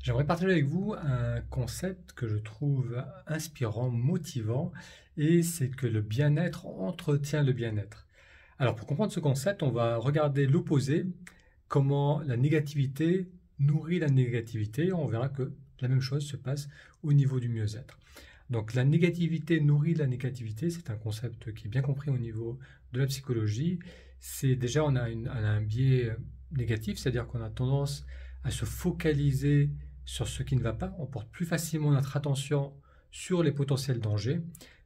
J'aimerais partager avec vous un concept que je trouve inspirant, motivant, et c'est que le bien-être entretient le bien-être. Alors pour comprendre ce concept, on va regarder l'opposé, comment la négativité nourrit la négativité. On verra que la même chose se passe au niveau du mieux-être. Donc la négativité nourrit la négativité, c'est un concept qui est bien compris au niveau de la psychologie. C'est déjà on a un biais négatif, c'est-à-dire qu'on a tendance à se focaliser sur ce qui ne va pas, on porte plus facilement notre attention sur les potentiels dangers.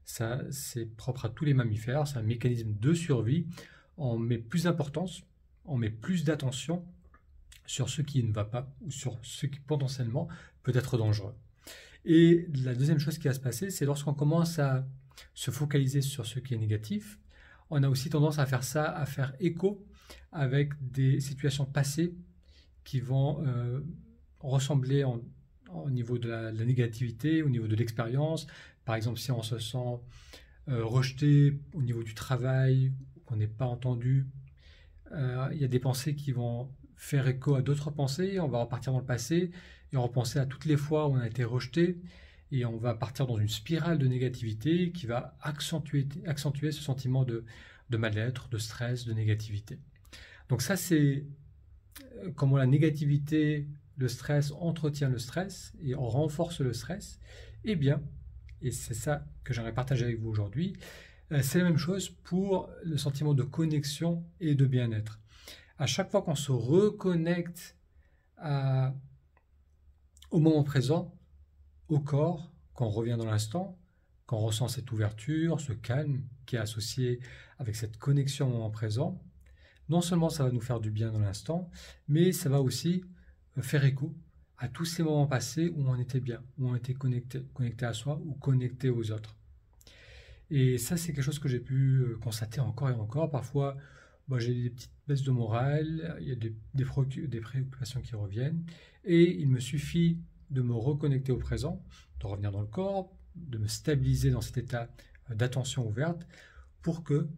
Ça, c'est propre à tous les mammifères, c'est un mécanisme de survie. On met plus d'importance, on met plus d'attention sur ce qui ne va pas ou sur ce qui potentiellement peut être dangereux. Et la deuxième chose qui va se passer, c'est lorsqu'on commence à se focaliser sur ce qui est négatif, on a aussi tendance à faire ça, à faire écho avec des situations passées qui vont ressembler au niveau de la négativité, au niveau de l'expérience. Par exemple, si on se sent rejeté au niveau du travail, qu'on n'est pas entendu, il y a des pensées qui vont faire écho à d'autres pensées. On va repartir dans le passé et repenser à toutes les fois où on a été rejeté. Et on va partir dans une spirale de négativité qui va accentuer ce sentiment de mal-être, de stress, de négativité. Donc ça, c'est comment la négativité, le stress entretient le stress et on renforce le stress. Eh bien, et c'est ça que j'aimerais partager avec vous aujourd'hui, c'est la même chose pour le sentiment de connexion et de bien-être. À chaque fois qu'on se reconnecte au moment présent, au corps, qu'on revient dans l'instant, qu'on ressent cette ouverture, ce calme qui est associé avec cette connexion au moment présent, non seulement ça va nous faire du bien dans l'instant, mais ça va aussi faire écho à tous ces moments passés où on était bien, où on était connecté à soi ou connecté aux autres. Et ça, c'est quelque chose que j'ai pu constater encore et encore. Parfois, j'ai des petites baisses de morale, il y a des préoccupations qui reviennent, et il me suffit de me reconnecter au présent, de revenir dans le corps, de me stabiliser dans cet état d'attention ouverte pour que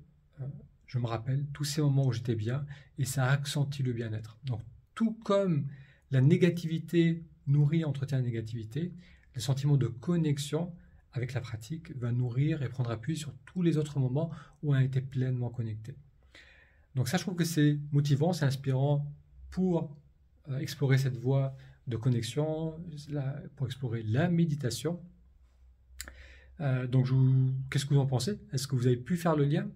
je me rappelle tous ces moments où j'étais bien et ça accentue le bien-être. Donc, tout comme la négativité nourrit, entretient la négativité, le sentiment de connexion avec la pratique va nourrir et prendre appui sur tous les autres moments où on a été pleinement connecté. Donc ça, je trouve que c'est motivant, c'est inspirant pour explorer cette voie de connexion, pour explorer la méditation. Donc, qu'est-ce que vous en pensez? Est-ce que vous avez pu faire le lien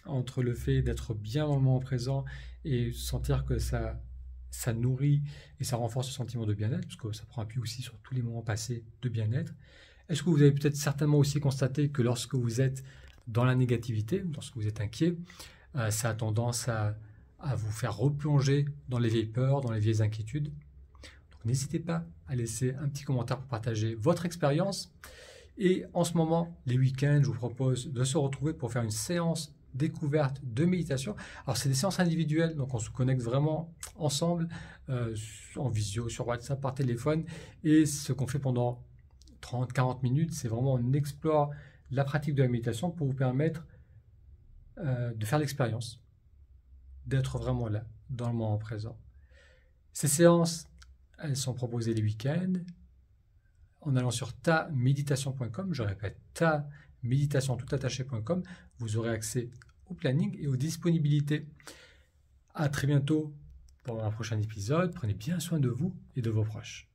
entre le fait d'être bien dans le moment présent et sentir que ça nourrit et ça renforce le sentiment de bien-être, parce que ça prend appui aussi sur tous les moments passés de bien-être? Est-ce que vous avez peut-être certainement aussi constaté que lorsque vous êtes dans la négativité, lorsque vous êtes inquiet, ça a tendance à vous faire replonger dans les vieilles peurs, dans les vieilles inquiétudes? Donc n'hésitez pas à laisser un petit commentaire pour partager votre expérience. Et en ce moment, les week-ends, je vous propose de se retrouver pour faire une séance découverte de méditation. Alors c'est des séances individuelles, donc on se connecte vraiment ensemble, en visio, sur WhatsApp, par téléphone, et ce qu'on fait pendant 30-40 minutes, c'est vraiment on explore la pratique de la méditation pour vous permettre de faire l'expérience, d'être vraiment là, dans le moment présent. Ces séances, elles sont proposées les week-ends, en allant sur taméditation.com, je répète, taméditation.com, vous aurez accès au planning et aux disponibilités. À très bientôt pour un prochain épisode. Prenez bien soin de vous et de vos proches.